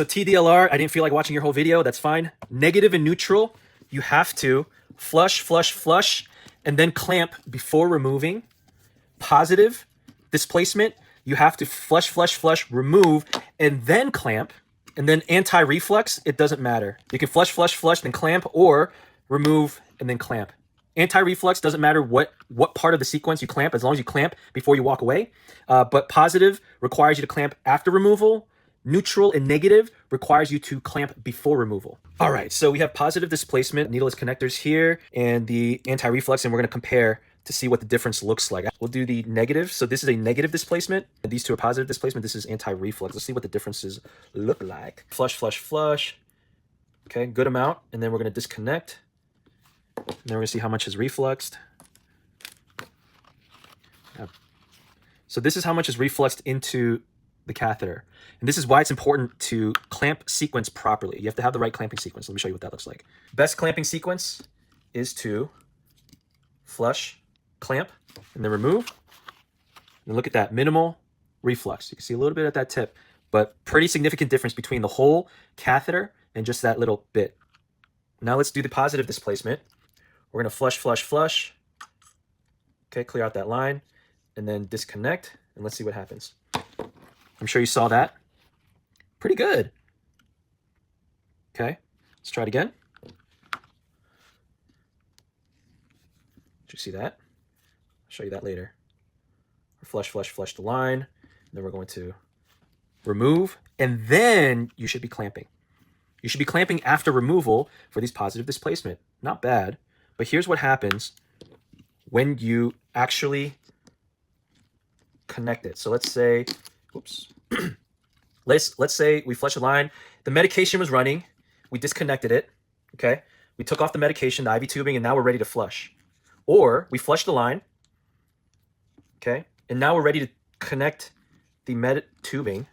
so TDLR, I didn't feel like watching your whole video. That's fine. Negative and neutral, you have to flush, flush, flush, and then clamp before removing. Positive displacement, you have to flush, flush, flush, remove, and then clamp. And then anti-reflux, it doesn't matter. You can flush, flush, flush, then clamp, or remove and then clamp. Anti-reflux doesn't matter what part of the sequence you clamp, as long as you clamp before you walk away. But positive requires you to clamp after removal. Neutral and negative requires you to clamp before removal. All right, so we have positive displacement, needleless connectors here, and the anti-reflux, and we're gonna compare to see what the difference looks like. We'll do the negative. So this is a negative displacement. These two are positive displacement. This is anti-reflux. Let's see what the differences look like. Flush, flush, flush. Okay, good amount. And then we're gonna disconnect. And then we're gonna see how much is refluxed. So this is how much is refluxed into the catheter. And this is why it's important to clamp sequence properly. You have to have the right clamping sequence. Let me show you what that looks like. Best clamping sequence is to flush, clamp, and then remove. And look at that, minimal reflux. You can see a little bit at that tip, but pretty significant difference between the whole catheter and just that little bit. Now let's do the positive displacement. We're gonna flush, flush, flush. Okay, clear out that line, and then disconnect, and let's see what happens. I'm sure you saw that. Pretty good. Okay, let's try it again. Did you see that? I'll show you that later. Flush, flush, flush the line. And then we're going to remove, and then you should be clamping. You should be clamping after removal for these positive displacement. Not bad, but here's what happens when you actually connect it. So let's say, oops. Let's say we flush a line. The medication was running. We disconnected it, okay? We took off the medication, the IV tubing, and now we're ready to flush. Or we flushed the line, okay? And now we're ready to connect the med tubing.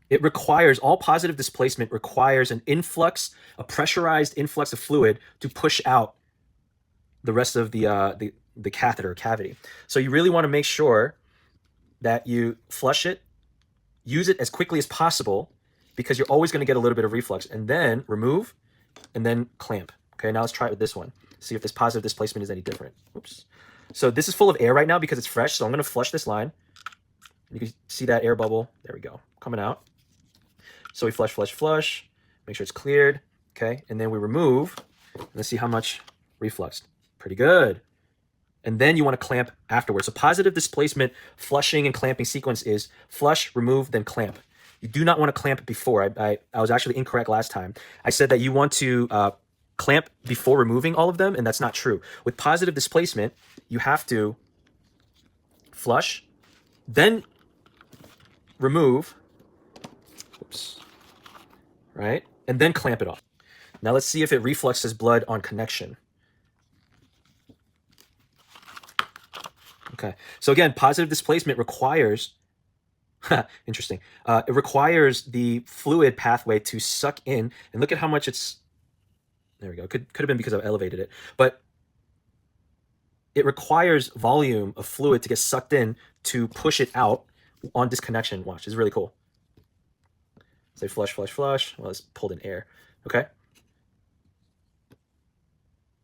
It requires, all positive displacement requires an influx, a pressurized influx of fluid to push out the rest of the catheter cavity. So you really want to make sure that you flush it, use it as quickly as possible, because you're always going to get a little bit of reflux, and then remove, and then clamp. Okay, now let's try it with this one. See if this positive displacement is any different. Oops. So this is full of air right now because it's fresh, so I'm going to flush this line. You can see that air bubble. There we go, coming out. So we flush, flush, flush, make sure it's cleared, okay? And then we remove, and let's see how much refluxed. Pretty good. And then you want to clamp afterwards. So positive displacement, flushing and clamping sequence is flush, remove, then clamp. You do not want to clamp before. I was actually incorrect last time. I said that you want to clamp before removing all of them, and that's not true. With positive displacement, you have to flush, then remove, oops, right? And then clamp it off. Now let's see if it refluxes blood on connection. Okay, so again, positive displacement requires, interesting, it requires the fluid pathway to suck in, and look at how much it's, there we go, could have been because I elevated it, but it requires volume of fluid to get sucked in to push it out on disconnection. Watch, it's really cool. Say flush, flush, flush, well, it's pulled in air, okay?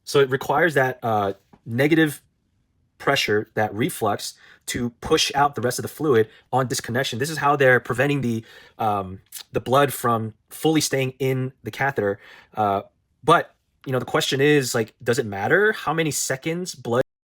So it requires that negative pressure, that reflux, to push out the rest of the fluid on disconnection. This is how they're preventing the blood from fully staying in the catheter. But you know, the question is, like, does it matter how many seconds blood